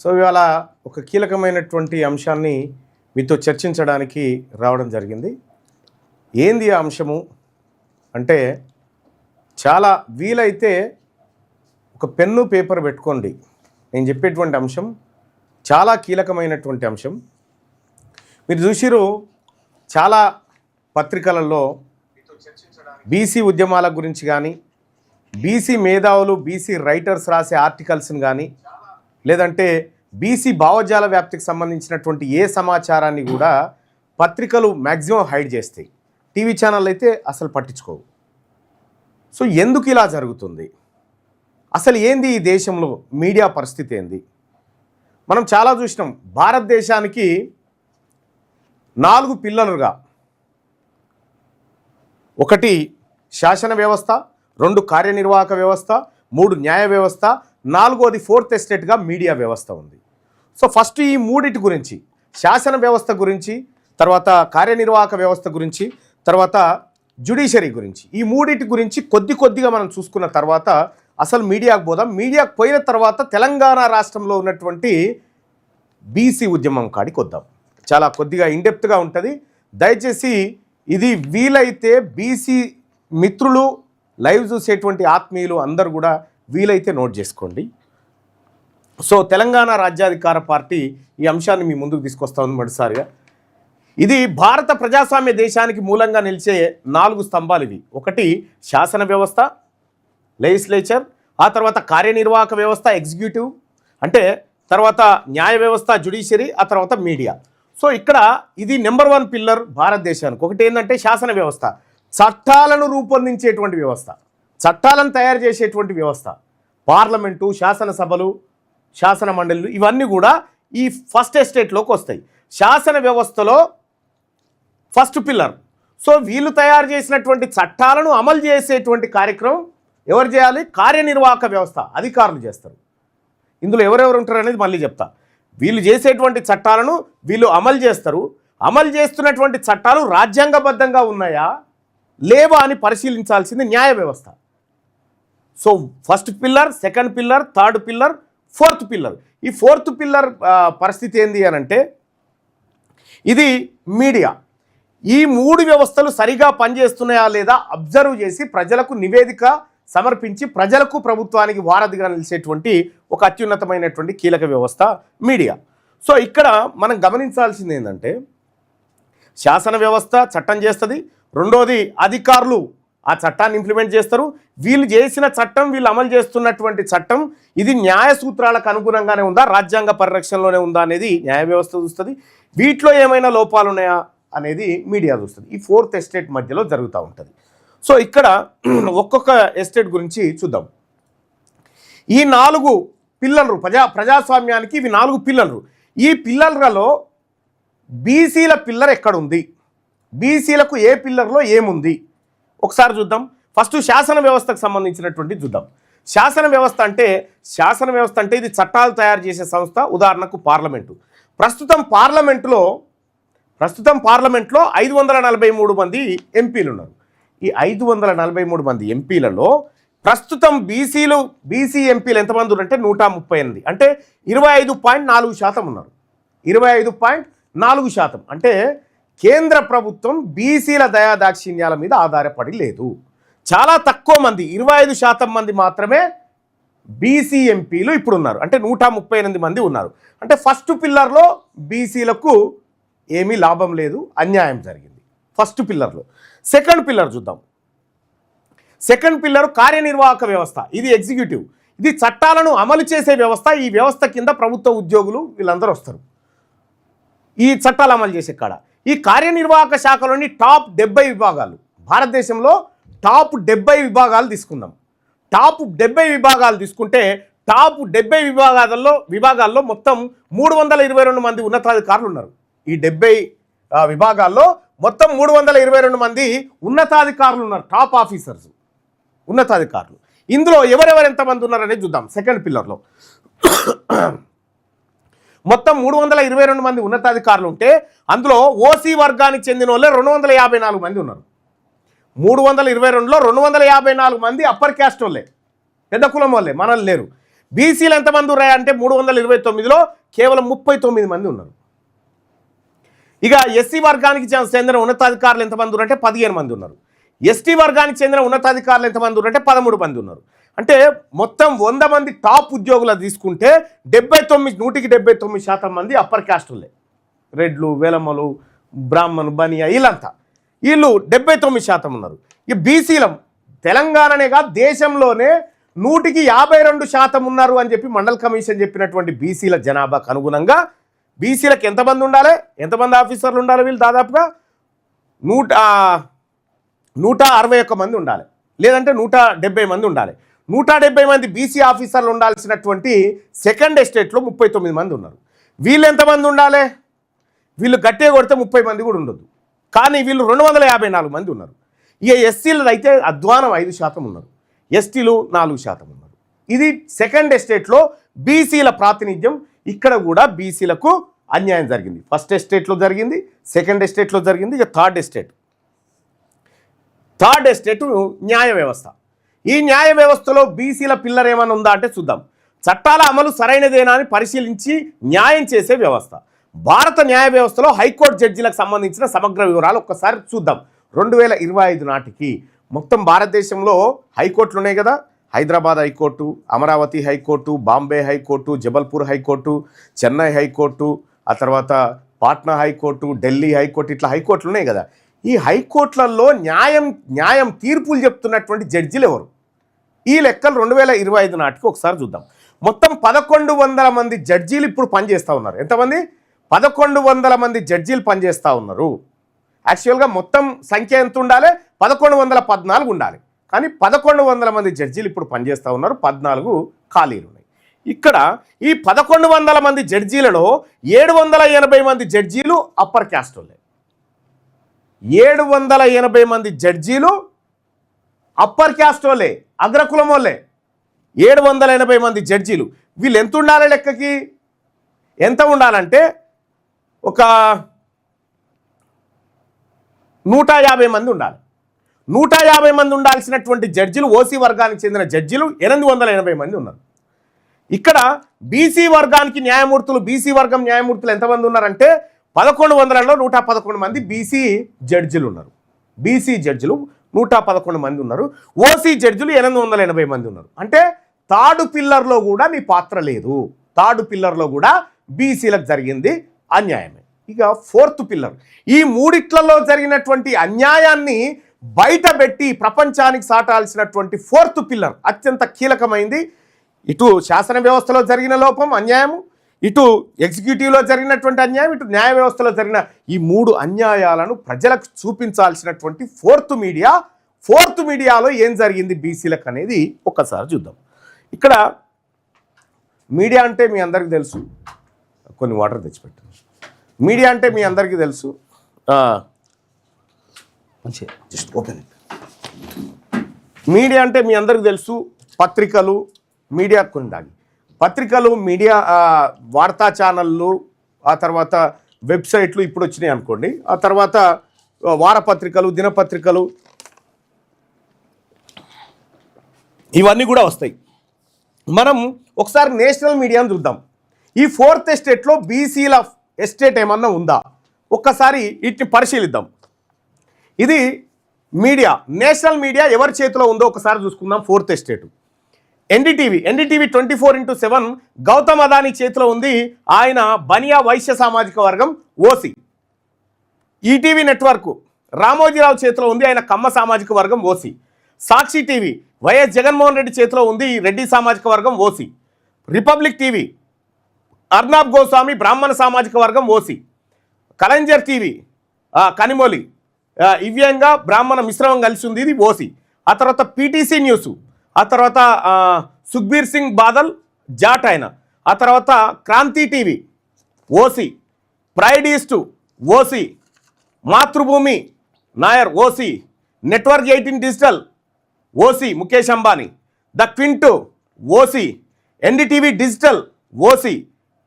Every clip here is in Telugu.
సో ఇవాళ ఒక కీలకమైనటువంటి అంశాన్ని మీతో చర్చించడానికి రావడం జరిగింది. ఏంది ఆ అంశము అంటే, చాలా వీలైతే ఒక పెన్ను పేపర్ పెట్టుకోండి. నేను చెప్పేటువంటి అంశం చాలా కీలకమైనటువంటి అంశం. మీరు చూసిరు చాలా పత్రికలలో బీసీ ఉద్యమాల గురించి కానీ, బీసీ మేధావులు, బీసీ రైటర్స్ రాసే ఆర్టికల్స్ని కానీ, లేదంటే బీసీ భావజాల వ్యాప్తికి సంబంధించినటువంటి ఏ సమాచారాన్ని కూడా పత్రికలు మ్యాక్సిమం హైడ్ చేస్తాయి. టీవీ ఛానల్ అయితే అసలు పట్టించుకోవు. సో ఎందుకు ఇలా జరుగుతుంది? అసలు ఏంది ఈ దేశంలో మీడియా పరిస్థితి ఏంది? మనం చాలా చూసినాం. భారతదేశానికి 4 పిల్లలుగా, 1 శాసన వ్యవస్థ, 2 కార్యనిర్వాహక వ్యవస్థ, 3 న్యాయ వ్యవస్థ, 4వది 4th ఎస్టేట్గా మీడియా వ్యవస్థ ఉంది. సో ఫస్ట్ ఈ మూడిటి గురించి, శాసన వ్యవస్థ గురించి, తర్వాత కార్యనిర్వాహక వ్యవస్థ గురించి, తర్వాత జ్యుడిషియరీ గురించి, ఈ మూడిటి గురించి కొద్దిగా మనం చూసుకున్న తర్వాత అసలు మీడియాకు పోదాం. మీడియాకు పోయిన తర్వాత తెలంగాణ రాష్ట్రంలో ఉన్నటువంటి బీసీ ఉద్యమం కాడికి వద్దాం. చాలా కొద్దిగా ఇన్డెప్త్గా ఉంటుంది. దయచేసి ఇది వీలైతే బీసీ మిత్రులు, లైవ్ చూసేటువంటి ఆత్మీయులు అందరూ కూడా వీలైతే నోట్ చేసుకోండి. సో తెలంగాణ రాజ్యాధికార పార్టీ ఈ అంశాన్ని మీ ముందుకు తీసుకొస్తా ఉంది మొదటిసారిగా. ఇది భారత ప్రజాస్వామ్య దేశానికి మూలంగా నిలిచే 4 స్తంభాలు ఇవి. 1 శాసన వ్యవస్థ, లెజిస్లేచర్, ఆ తర్వాత కార్యనిర్వాహక వ్యవస్థ, ఎగ్జిక్యూటివ్, అంటే తర్వాత న్యాయ వ్యవస్థ, జ్యుడిషియరీ, ఆ తర్వాత మీడియా. సో ఇక్కడ ఇది నెంబర్ 1 పిల్లర్ భారతదేశానికి. ఒకటి ఏంటంటే శాసన వ్యవస్థ, చట్టాలను రూపొందించేటువంటి వ్యవస్థ, చట్టాలను తయారు చేసేటువంటి వ్యవస్థ. పార్లమెంటు, శాసనసభలు, శాసన మండలిలు ఇవన్నీ కూడా ఈ ఫస్ట్ ఎస్టేట్లోకి వస్తాయి. శాసన వ్యవస్థలో ఫస్ట్ పిల్లర్. సో వీళ్ళు తయారు చేసినటువంటి చట్టాలను అమలు చేసేటువంటి కార్యక్రమం ఎవరు చేయాలి? కార్యనిర్వాహక వ్యవస్థ, అధికారులు చేస్తారు. ఇందులో ఎవరెవరు ఉంటారు అనేది మళ్ళీ చెప్తా. వీళ్ళు చేసేటువంటి చట్టాలను వీళ్ళు అమలు చేస్తారు. అమలు చేస్తున్నటువంటి చట్టాలు రాజ్యాంగబద్ధంగా ఉన్నాయా లేవా అని పరిశీలించాల్సింది న్యాయ వ్యవస్థ. So first pillar, second pillar, third pillar, 4th pillar. ఈ 4th పిల్లర్ పరిస్థితి ఏంది అని అంటే, ఇది మీడియా. ఈ 3 వ్యవస్థలు సరిగా పనిచేస్తున్నాయా లేదా అబ్జర్వ్ చేసి ప్రజలకు నివేదిక సమర్పించి ప్రజలకు, ప్రభుత్వానికి వారధిగా నిలిచేటువంటి ఒక అత్యున్నతమైనటువంటి కీలక వ్యవస్థ మీడియా. సో ఇక్కడ మనం గమనించాల్సింది ఏంటంటే, శాసన వ్యవస్థ చట్టం చేస్తుంది. రెండోది అధికారులు ఆ చట్టాన్ని ఇంప్లిమెంట్ చేస్తారు. వీళ్ళు చేసిన చట్టం, వీళ్ళు అమలు చేస్తున్నటువంటి చట్టం ఇది న్యాయ సూత్రాలకు అనుగుణంగానే ఉందా, రాజ్యాంగ పరిరక్షణలోనే ఉందా అనేది న్యాయ వ్యవస్థ చూస్తుంది. వీటిలో ఏమైనా లోపాలు ఉన్నాయా అనేది మీడియా చూస్తుంది. ఈ 4th ఎస్టేట్ మధ్యలో జరుగుతూ ఉంటుంది. సో ఇక్కడ ఒక్కొక్క ఎస్టేట్ గురించి చూద్దాం. ఈ 4 పిల్లర్లు ప్రజాస్వామ్యానికి ఇవి 4 పిల్లర్లు. ఈ పిల్లర్లలో బీసీల పిల్లర్ ఎక్కడుంది, బీసీలకు ఏ పిల్లర్లో ఏముంది ఒకసారి చూద్దాం. ఫస్ట్ శాసన వ్యవస్థకు సంబంధించినటువంటి చూద్దాం. శాసన వ్యవస్థ అంటే ఇది చట్టాలు తయారు చేసే సంస్థ. ఉదాహరణకు పార్లమెంటు. ప్రస్తుతం పార్లమెంట్లో 543 మంది ఎంపీలు ఉన్నారు. ఈ 543 మంది ఎంపీలలో ప్రస్తుతం బీసీ ఎంపీలు ఎంతమంది ఉన్నారంటే 138, అంటే 25.4% ఉన్నారు. 25.4% అంటే కేంద్ర ప్రభుత్వం బీసీల దయాదాక్షిణ్యాల మీద ఆధారపడి లేదు. చాలా తక్కువ మంది, 25% మంది మాత్రమే బీసీ ఎంపీలు ఇప్పుడు ఉన్నారు. అంటే 138 మంది ఉన్నారు. అంటే ఫస్ట్ పిల్లర్లో బీసీలకు ఏమీ లాభం లేదు, అన్యాయం జరిగింది ఫస్ట్ పిల్లర్లో. సెకండ్ పిల్లర్ చూద్దాం. సెకండ్ పిల్లర్ కార్యనిర్వాహక వ్యవస్థ, ఇది ఎగ్జిక్యూటివ్, ఇది చట్టాలను అమలు చేసే వ్యవస్థ. ఈ వ్యవస్థ కింద ప్రభుత్వ ఉద్యోగులు వీళ్ళందరూ వస్తారు ఈ చట్టాలు అమలు చేసే కాడ. ఈ కార్యనిర్వాహక శాఖలోని టాప్ 70 విభాగాలు, భారతదేశంలో టాప్ 70 విభాగాలు తీసుకుందాం. టాప్ 70 విభాగాలు తీసుకుంటే టాప్ 70 విభాగాల్లో మొత్తం 322 మంది ఉన్నతాధికారులు ఉన్నారు. ఈ 70 విభాగాల్లో మొత్తం 322 మంది ఉన్నతాధికారులు ఉన్నారు. టాప్ ఆఫీసర్స్, ఉన్నతాధికారులు. ఇందులో ఎంతమంది ఉన్నారనేది చూద్దాం. సెకండ్ పిల్లర్లో మొత్తం 322 మంది ఉన్నతాధికారులు ఉంటే అందులో ఓసీ వర్గానికి చెందిన వాళ్ళే 254 మంది ఉన్నారు. 322లో 254 మంది అప్పర్ క్యాస్ట్ వాళ్ళే, పెద్ద కులం వాళ్ళే, మనల్ని లేరు. బీసీలు ఎంతమంది ఉన్నాయా అంటే 329లో కేవలం 39 మంది ఉన్నారు. ఇక ఎస్సీ వర్గానికి చెందిన ఉన్నతాధికారులు ఎంతమంది ఉన్నారంటే 15 మంది ఉన్నారు. ఎస్టీ వర్గానికి చెందిన ఉన్నతాధికారులు ఎంతమంది ఉన్నారంటే 13 మంది ఉన్నారు. అంటే మొత్తం 100 మంది టాప్ ఉద్యోగులు తీసుకుంటే 100% మంది అప్పర్ క్యాస్టులే, రెడ్లు, వేలమ్మలు, బ్రాహ్మణు, బనియా, వీళ్ళు 79% ఉన్నారు. ఈ బీసీలం తెలంగాణనే కాదు దేశంలోనే 152% ఉన్నారు అని చెప్పి మండల్ కమిషన్ చెప్పినటువంటి బీసీల జనాభాకు అనుగుణంగా బీసీలకు ఎంతమంది ఉండాలి, ఎంతమంది ఆఫీసర్లు ఉండాలి, వీళ్ళు దాదాపుగా 161 మంది ఉండాలి, లేదంటే 170 మంది ఉండాలి. 170 మంది బీసీ ఆఫీసర్లు ఉండాల్సినటువంటి సెకండ్ ఎస్టేట్లో 39 మంది ఉన్నారు. వీళ్ళు ఎంతమంది ఉండాలి, వీళ్ళు గట్టిగా కొడితే 30 మంది కూడా ఉండొద్దు, కానీ వీళ్ళు 254 మంది ఉన్నారు. ఇక ఎస్సీలు అయితే అధ్వానం 5% ఉన్నారు, ఎస్టీలు 4% ఉన్నారు. ఇది సెకండ్ ఎస్టేట్లో బీసీల ప్రాతినిధ్యం. ఇక్కడ కూడా బీసీలకు అన్యాయం జరిగింది. ఫస్ట్ ఎస్టేట్లో జరిగింది, సెకండ్ ఎస్టేట్లో జరిగింది, ఇక థర్డ్ ఎస్టేట్ న్యాయ వ్యవస్థ. ఈ న్యాయ వ్యవస్థలో బీసీల పిల్లర్ ఏమైనా ఉందా అంటే చూద్దాం. చట్టాల అమలు సరైనదేనా అని పరిశీలించి న్యాయం చేసే వ్యవస్థ. భారత న్యాయ వ్యవస్థలో హైకోర్టు జడ్జీలకు సంబంధించిన సమగ్ర వివరాలు ఒక్కసారి చూద్దాం. 2025 నాటికి మొత్తం భారతదేశంలో హైకోర్టులు ఉన్నాయి కదా, Hyderabad high court, Amaravati high court, Bombay high court, Jabalpur high court, Chennai high court, ఆ తర్వాత పాట్నా హైకోర్టు, ఢిల్లీ హైకోర్టు, ఇట్లా హైకోర్టులు ఉన్నాయి కదా. ఈ హైకోర్టులలో న్యాయం తీర్పులు చెప్తున్నటువంటి జడ్జిలు ఎవరు? ఈ లెక్కలు 2025 నాటికి ఒకసారి చూద్దాం. మొత్తం 1100 మంది జడ్జీలు ఇప్పుడు పనిచేస్తూ ఉన్నారు. ఎంతమంది? 1100 మంది జడ్జీలు పనిచేస్తూ ఉన్నారు. యాక్చువల్గా మొత్తం సంఖ్య ఎంత ఉండాలి? 1114 ఉండాలి, కానీ 1100 మంది జడ్జీలు ఇప్పుడు పనిచేస్తూ ఉన్నారు. 14 ఖాళీలు ఉన్నాయి. ఇక్కడ ఈ 1100 మంది జడ్జీలలో 780 మంది జడ్జీలు అప్పర్ క్యాస్ట్ వాళ్ళే. 780 మంది జడ్జీలు అప్పర్ క్యాస్ట్ వాళ్ళే, అగ్రకులం వాళ్ళే. 780 మంది జడ్జీలు. వీళ్ళు ఎంత ఉండాలి? లెక్కకి ఎంత ఉండాలంటే ఒక 150 మంది ఉండాలి. 150 మంది ఉండాల్సినటువంటి జడ్జిలు, ఓసీ వర్గానికి చెందిన జడ్జిలు 880 మంది ఉన్నారు. ఇక్కడ బీసీ వర్గానికి న్యాయమూర్తులు, బీసీ వర్గం న్యాయమూర్తులు ఎంతమంది ఉన్నారంటే 1100లో 111 మంది బీసీ జడ్జిలు ఉన్నారు. బీసీ జడ్జిలు 111 మంది ఉన్నారు. ఓసీ జడ్జిలు 880 మంది ఉన్నారు. అంటే థర్డ్ పిల్లర్లో కూడా మీ పాత్ర లేదు. థర్డ్ పిల్లర్లో కూడా బీసీలకు జరిగింది అన్యాయమే. ఇక ఫోర్త్ పిల్లర్, ఈ మూడిట్లలో జరిగినటువంటి అన్యాయాన్ని బయటపెట్టి ప్రపంచానికి సాటాల్సినటువంటి ఫోర్త్ పిల్లర్ అత్యంత కీలకమైంది. ఇటు శాసన వ్యవస్థలో జరిగిన లోపం, అన్యాయము, ఇటు ఎగ్జిక్యూటివ్లో జరిగినటువంటి అన్యాయం, ఇటు న్యాయ వ్యవస్థలో జరిగిన ఈ 3 అన్యాయాలను ప్రజలకు చూపించాల్సినటువంటి ఫోర్త్ మీడియాలో ఏం జరిగింది బీసీలకు అనేది ఒక్కసారి చూద్దాం. ఇక్కడ మీడియా అంటే మీ అందరికీ తెలుసు. కొన్ని వాటర్ తెచ్చిపెట్టాను. మీడియా అంటే మీ అందరికీ తెలుసు. Just open. మీడియా అంటే మీ అందరికీ తెలుసు. పత్రికలు, మీడియా కొందాగి పత్రికలు, మీడియా, వార్తా ఛానళ్ళు, ఆ తర్వాత వెబ్సైట్లు ఇప్పుడు వచ్చినాయి అనుకోండి. ఆ తర్వాత వారపత్రికలు, దినపత్రికలు, ఇవన్నీ కూడా వస్తాయి. మనం ఒకసారి నేషనల్ మీడియాను చూద్దాం. ఈ ఫోర్త్ ఎస్టేట్లో బీసీల ఎస్టేట్ ఏమన్నా ఉందా ఒక్కసారి వీటిని పరిశీలిద్దాం. ఇది మీడియా, నేషనల్ మీడియా ఎవరి చేతిలో ఉందో ఒకసారి చూసుకుందాం. Fourth estate NDTV 24/7 Gautam Adani చేతిలో ఉంది. ఆయన బనియా వైశ్య సామాజిక వర్గం ఓసీ. ఈటీవీ నెట్వర్క్ రామోజీరావు చేతిలో ఉంది. ఆయన కమ్మ సామాజిక వర్గం ఓసీ. సాక్షి టీవీ వైఎస్ జగన్మోహన్ రెడ్డి చేతిలో ఉంది. రెడ్డి సామాజిక వర్గం OC. Republic TV Arnab Goswami బ్రాహ్మణ సామాజిక వర్గం ఓసీ. కలంజర్ టీవీ కనిమొలి ఇవ్యంగా బ్రాహ్మణ మిశ్రమం కలిసి ఉంది, ఇది ఓసీ. ఆ తర్వాత పీటీసీ న్యూస్, ఆ తర్వాత సుఖ్బీర్ సింగ్ బాదల్ జాట్ ఆయన, ఆ తర్వాత Kranti TV OC. Pride east OC. Mathrubhumi Nair OC. Network 18 digital OC Mukesh Ambani. The Quint OC. NDTV digital OC.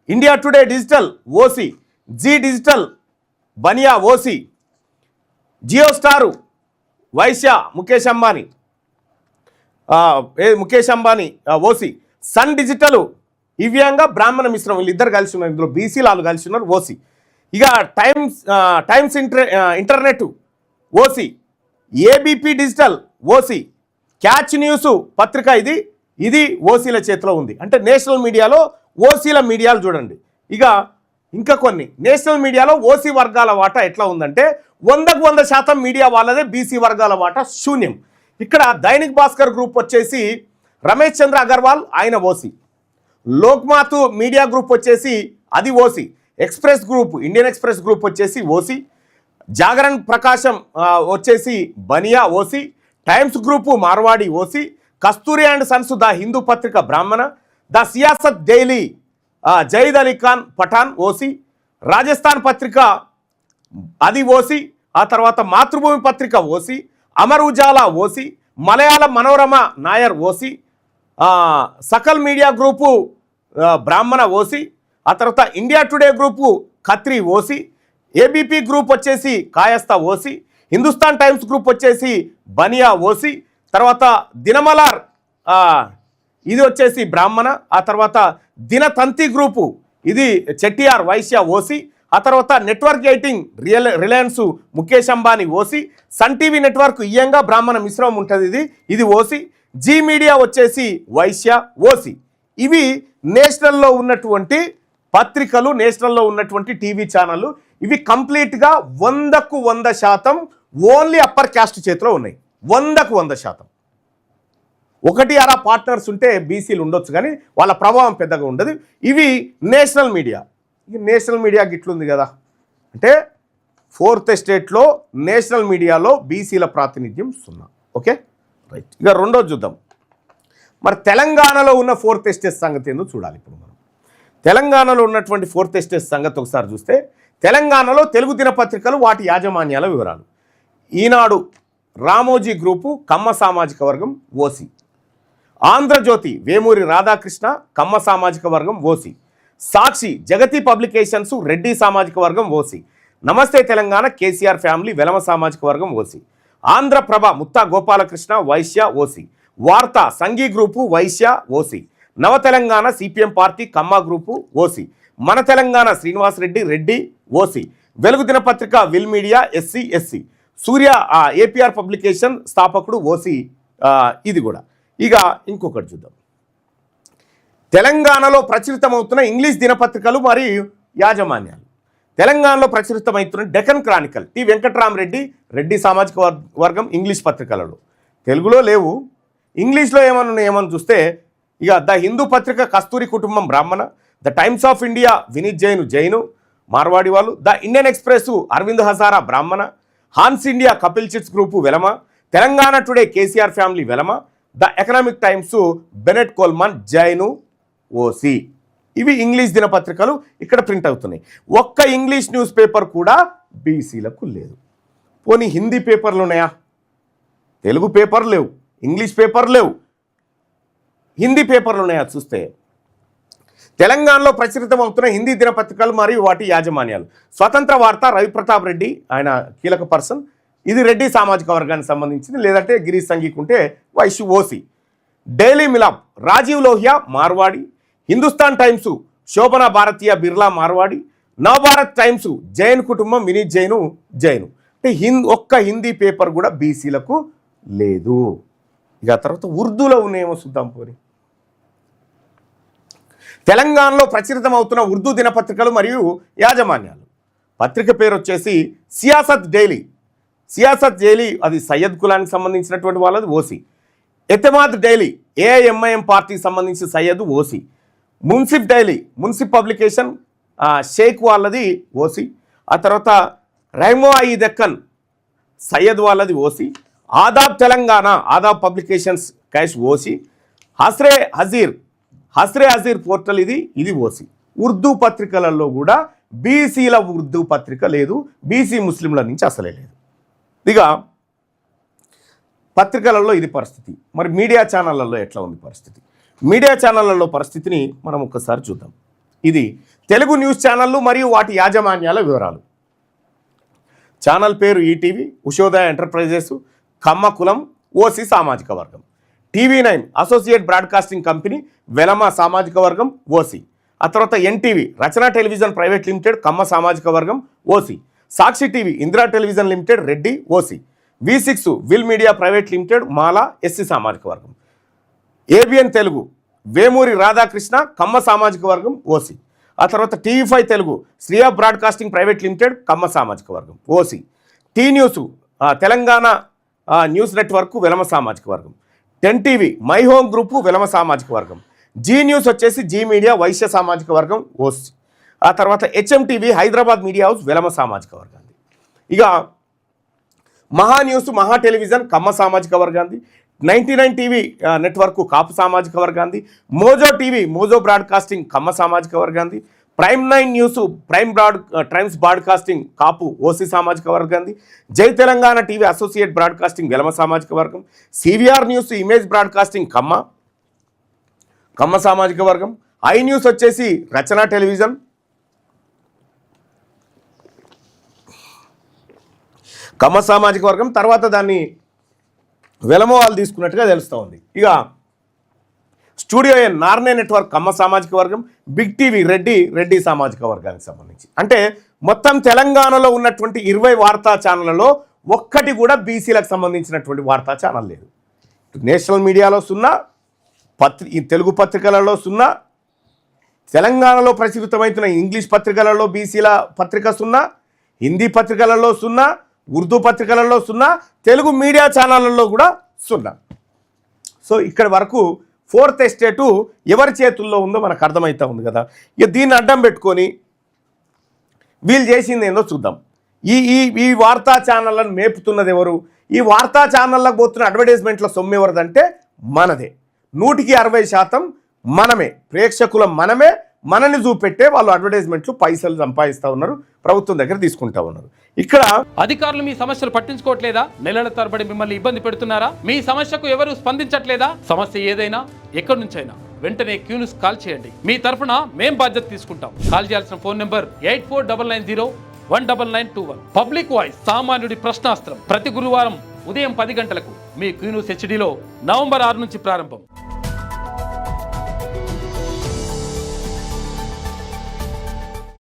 India Today digital OC. Zee digital Baniya OC. Jio star Vaishya Mukesh Ambani OC. Sun digital ఇవ్యంగా బ్రాహ్మణ మిశ్రమం వీళ్ళిద్దరు కలిసి ఉన్నారు, ఇందులో బీసీలు వాళ్ళు కలిసి ఉన్నారు, ఓసీ. ఇక times internet OC, ABP digital OC, catch news పత్రిక ఇది ఓసీల చేతిలో ఉంది. అంటే నేషనల్ మీడియాలో ఓసీల మీడియాలు చూడండి. ఇక ఇంకా కొన్ని నేషనల్ మీడియాలో ఓసీ వర్గాల వాటా ఎట్లా ఉందంటే 100% మీడియా వాళ్ళదే, బీసీ వర్గాల వాటా శూన్యం. ఇక్కడ దైనిక్ భాస్కర్ గ్రూప్ వచ్చేసి రమేష్ చంద్ర అగర్వాల్ ఆయన ఓసీ, లోక్మాత్ మీడియా గ్రూప్ వచ్చేసి అది OC, express group Indian express group వచ్చేసి ఓసీ, జాగరణ్ ప్రకాశం వచ్చేసి బనియా ఓసీ, టైమ్స్ గ్రూపు మార్వాడి OC, Kasturi and sons the Hindu పత్రిక బ్రాహ్మణ, the Siasat daily Zahid Ali Khan Pathan OC, Rajasthan Patrika అది ఓసీ, ఆ తర్వాత మాతృభూమి పత్రిక ఓసీ, అమర్ ఉజాలా ఓసీ, మలయాళ మనోరమ నాయర్ ఓసీ, సకల్ మీడియా గ్రూపు బ్రాహ్మణ ఓసీ, ఆ తర్వాత ఇండియా టుడే గ్రూపు ఖత్రి ఓసీ, ఏబీపీ గ్రూప్ వచ్చేసి కాయస్థ ఓసీ, హిందుస్థాన్ టైమ్స్ గ్రూప్ వచ్చేసి బనియా ఓసీ, తర్వాత దినమలార్ ఇది వచ్చేసి బ్రాహ్మణ, ఆ తర్వాత దినతంతి గ్రూపు ఇది చెట్టియార్ వైశ్య ఓసీ, ఆ తర్వాత network 18 Reliance Mukesh Ambani OC, Sun TV network ఇయ్యంగా బ్రాహ్మణ మిశ్రమం ఉంటుంది ఇది ఓసీ, జీ మీడియా వచ్చేసి వైశ్య ఓసీ. ఇవి నేషనల్లో ఉన్నటువంటి పత్రికలు, నేషనల్లో ఉన్నటువంటి టీవీ ఛానళ్ళు. ఇవి కంప్లీట్గా 100% ఓన్లీ అప్పర్ క్యాస్ట్ చేతిలో ఉన్నాయి. 100%. ఒకటి అరా పార్ట్నర్స్ ఉంటే బీసీలు ఉండొచ్చు, కానీ వాళ్ళ ప్రభావం పెద్దగా ఉండదు. ఇవి నేషనల్ మీడియా. ఇక నేషనల్ మీడియా గిట్లుంది కదా అంటే 4th ఎస్టేట్లో నేషనల్ మీడియాలో బీసీల ప్రాతినిధ్యం 0. Okay right. ఇక రెండోది చూద్దాం. మరి తెలంగాణలో ఉన్న 4th ఎస్టేట్ సంగతి ఏందో చూడాలి. ఇప్పుడు మనం తెలంగాణలో ఉన్నటువంటి 4th ఎస్టేట్ సంగతి ఒకసారి చూస్తే, తెలంగాణలో తెలుగు దినపత్రికలు వాటి యాజమాన్యాల వివరాలు. ఈనాడు రామోజీ గ్రూపు కమ్మ సామాజిక వర్గం ఓసీ, ఆంధ్రజ్యోతి వేమూరి రాధాకృష్ణ కమ్మ సామాజిక వర్గం ఓసీ, సాక్షి జగతి పబ్లికేషన్స్ రెడ్డి సామాజిక వర్గం ఓసీ, నమస్తే తెలంగాణ కేసీఆర్ ఫ్యామిలీ వెలమ సామాజిక వర్గం ఓసీ, ఆంధ్రప్రభ ముత్తా గోపాలకృష్ణ వైశ్య ఓసీ, వార్త సంఘీ గ్రూపు వైశ్య ఓసీ, నవ తెలంగాణ సిపిఎం పార్టీ కమ్మ గ్రూపు ఓసీ, మన తెలంగాణ శ్రీనివాసరెడ్డి రెడ్డి ఓసీ, వెలుగు దినపత్రిక will media SC, Surya APR publication స్థాపకుడు ఓసీ ఇది కూడా. ఇక ఇంకొకటి చూద్దాం. తెలంగాణలో ప్రచురితమవుతున్న ఇంగ్లీష్ దినపత్రికలు మరియు యాజమాన్యాలు. తెలంగాణలో ప్రచురితమవుతున్న డెక్కన్ క్రానికల్ టి వెంకట్రామరెడ్డి రెడ్డి సామాజిక వర్గం ఇంగ్లీష్ పత్రికలలో, తెలుగులో లేవు, ఇంగ్లీష్లో ఏమని చూస్తే ఇక ద హిందూ పత్రిక కస్తూరి కుటుంబం బ్రాహ్మణ, the Times of India Vineet Jain మార్వాడి వాళ్ళు, the Indian express Arvind Hazara బ్రాహ్మణ, Hans India Kapil chits group వెలమ, తెలంగాణ టుడే కేసీఆర్ ఫ్యామిలీ వెలమ, the economic Times Bennett Coleman Jain OC. ఇవి ఇంగ్లీష్ దినపత్రికలు ఇక్కడ ప్రింట్ అవుతున్నాయి. ఒక్క ఇంగ్లీష్ న్యూస్ పేపర్ కూడా బీసీలకు లేదు. పోనీ హిందీ పేపర్లు ఉన్నాయా? తెలుగు పేపర్ లేవు, ఇంగ్లీష్ పేపర్ లేవు, హిందీ పేపర్లు ఉన్నాయా చూస్తే తెలంగాణలో ప్రచురితం అవుతున్న హిందీ దినపత్రికలు మరియు వాటి యాజమాన్యాలు. స్వతంత్ర వార్త రవిప్రతాప్ రెడ్డి ఆయన కీలక పర్సన్, ఇది రెడ్డి సామాజిక వర్గానికి సంబంధించింది, లేదంటే గిరీష్ సంఘీకుంటే వైశ్య ఓసీ. డైలీ మిలాప్ రాజీవ్ లోహియా మార్వాడి, హిందుస్థాన్ టైమ్స్ శోభనా భారతీయ బిర్లా మార్వాడి, నవభారత్ టైమ్స్ జైన్ కుటుంబం వినీత్ జైను. అంటే ఒక్క హిందీ పేపర్ కూడా బీసీలకు లేదు. ఇక తర్వాత ఉర్దూలో ఉన్నాయేమో చూద్దాం పోని. తెలంగాణలో ప్రచురితం అవుతున్న ఉర్దూ దినపత్రికలు మరియు యాజమాన్యాలు. పత్రిక పేరు వచ్చేసి సియాసత్ డైలీ అది సయ్యద్ కులానికి సంబంధించినటువంటి వాళ్ళది ఓసీ. ఎతమాద్ డైలీ ఏఐఎంఐఎం పార్టీకి సంబంధించిన సయ్యద్ ఓసీ. మున్సిఫ్ పబ్లికేషన్ షేక్ వాళ్ళది ఓసీ. ఆ తర్వాత రైమో ఈ దక్కన్ సయ్యద్ వాళ్ళది ఓసీ. ఆదాబ్ తెలంగాణ ఆదాబ్ పబ్లికేషన్స్ క్యాష్ ఓసీ. హస్రే హజీర్ పోర్టల్ ఇది ఓసీ. ఉర్దూ పత్రికలలో కూడా బీసీల ఉర్దూ పత్రిక లేదు, బీసీ ముస్లింల నుంచి అసలే లేదు. ఇక పత్రికలలో ఇది పరిస్థితి. మరి మీడియా ఛానళ్ళల్లో ఎట్లా ఉంది పరిస్థితి? మీడియా ఛానళ్ళలో పరిస్థితిని మనం ఒక్కసారి చూద్దాం. ఇది తెలుగు న్యూస్ ఛానళ్ళు మరియు వాటి యాజమాన్యాల వివరాలు. ఛానల్ పేరు ఈటీవీ, ఉషోదయ ఎంటర్ప్రైజెస్, కమ్మ కులం ఓసీ సామాజిక వర్గం. TV9 associate broadcasting company Velama సామాజిక వర్గం ఓసీ. ఆ తర్వాత ఎన్టీవీ రచన టెలివిజన్ ప్రైవేట్ లిమిటెడ్ కమ్మ సామాజిక వర్గం OC. Sakshi TV Indira television limited Reddy OC. V6 will media private limited Mala SC సామాజిక వర్గం. ABN తెలుగు వేమూరి రాధాకృష్ణ కమ్మ సామాజిక వర్గం ఓసీ. ఆ తర్వాత TV5 Telugu Shreya broadcasting private limited కమ్మ సామాజిక వర్గం OC. T news Telangana news network వెలమ సామాజిక వర్గం. 10 TV మై హోమ్ గ్రూపు వెలమ సామాజిక వర్గం. జీ న్యూస్ వచ్చేసి జీ మీడియా వైశ్య సామాజిక వర్గం ఓసీ. ఆ తర్వాత HMTV హైదరాబాద్ మీడియా హౌస్ వెలమ సామాజిక వర్గాన్ని. ఇక మహా న్యూస్ మహా టెలివిజన్ కమ్మ సామాజిక వర్గాన్ని. 99 TV నెట్వర్క్ కాపు సామాజిక వర్గాన్ని. మోజో టీవీ మోజో బ్రాడ్కాస్టింగ్ కమ్మ సామాజిక వర్గాన్ని. ప్రైమ్ 9 న్యూస్ టైమ్స్ బ్రాడ్కాస్టింగ్ కాపు ఓసీ సామాజిక వర్గాన్ని. జై Telangana TV associate broadcasting Velama సామాజిక వర్గం. CVR న్యూస్ ఇమేజ్ బ్రాడ్కాస్టింగ్ కమ్మ సామాజిక వర్గం. ఐ న్యూస్ వచ్చేసి రచన టెలివిజన్ కమ్మ సామాజిక వర్గం. తర్వాత దాన్ని వెలమ వాళ్ళు తీసుకున్నట్టుగా తెలుస్తూ ఉంది. ఇక స్టూడియో ఎన్ నార్నే నెట్వర్క్ కమ్మ సామాజిక వర్గం. బిగ్ టీవీ రెడ్డి సామాజిక వర్గానికి సంబంధించి. అంటే మొత్తం తెలంగాణలో ఉన్నటువంటి 20 వార్తా ఛానళ్లలో ఒక్కటి కూడా బీసీలకు సంబంధించినటువంటి వార్తా ఛానల్ లేదు. నేషనల్ మీడియాలో సున్నా, తెలుగు పత్రికలలో సున్నా, తెలంగాణలో ప్రచురితమవుతున్న ఇంగ్లీష్ పత్రికలలో బీసీల పత్రిక సున్నా, హిందీ పత్రికలలో సున్నా, ఉర్దూ పత్రికలలో సున్నా, తెలుగు మీడియా ఛానళ్ళల్లో కూడా సున్నా. సో ఇక్కడ వరకు 4th ఎస్టేటు ఎవరి చేతుల్లో ఉందో మనకు అర్థమవుతూ ఉంది కదా. ఇక దీన్ని అడ్డం పెట్టుకొని వీళ్ళు చేసింది ఏందో చూద్దాం. ఈ వార్తా ఛానళ్ళను మేపుతున్నది ఎవరు? ఈ వార్తా ఛానళ్ళకు పోతున్న అడ్వర్టైజ్మెంట్ల సొమ్ము ఎవరిదంటే మనదే. 100% మనమే, ప్రేక్షకుల మనమే. మనని చూపెట్టే వాళ్ళు అడ్వర్టైజ్మెంట్లు పైసలు సంపాదిస్తూ ఉన్నారు, ప్రభుత్వం దగ్గర తీసుకుంటా ఉన్నారు. ఇక్కడ అధికారులు మీ సమస్యలు పట్టించుకోవట్లేదా? నెలల తరబడి మిమ్మల్ని ఇబ్బంది పెడుతున్నారా? మీ సమస్యకు ఎవరు స్పందించట్లేదా? సమస్య ఏదైనా ఎక్కడి నుంచైనా వెంటనే క్యూన్యూస్ కాల్ చేయండి. మీ తరఫున మేం బాధ్యత తీసుకుంటాం. కాల్ చేయాల్సిన ఫోన్ నెంబర్ 8499019921. పబ్లిక్ వాయిస్, సామాన్యుడి ప్రశ్నాస్త్రం. ప్రతి గురువారం ఉదయం 10 గంటలకు మీ క్యూన్యూస్ HDలో నవంబర్ 6 నుంచి ప్రారంభం.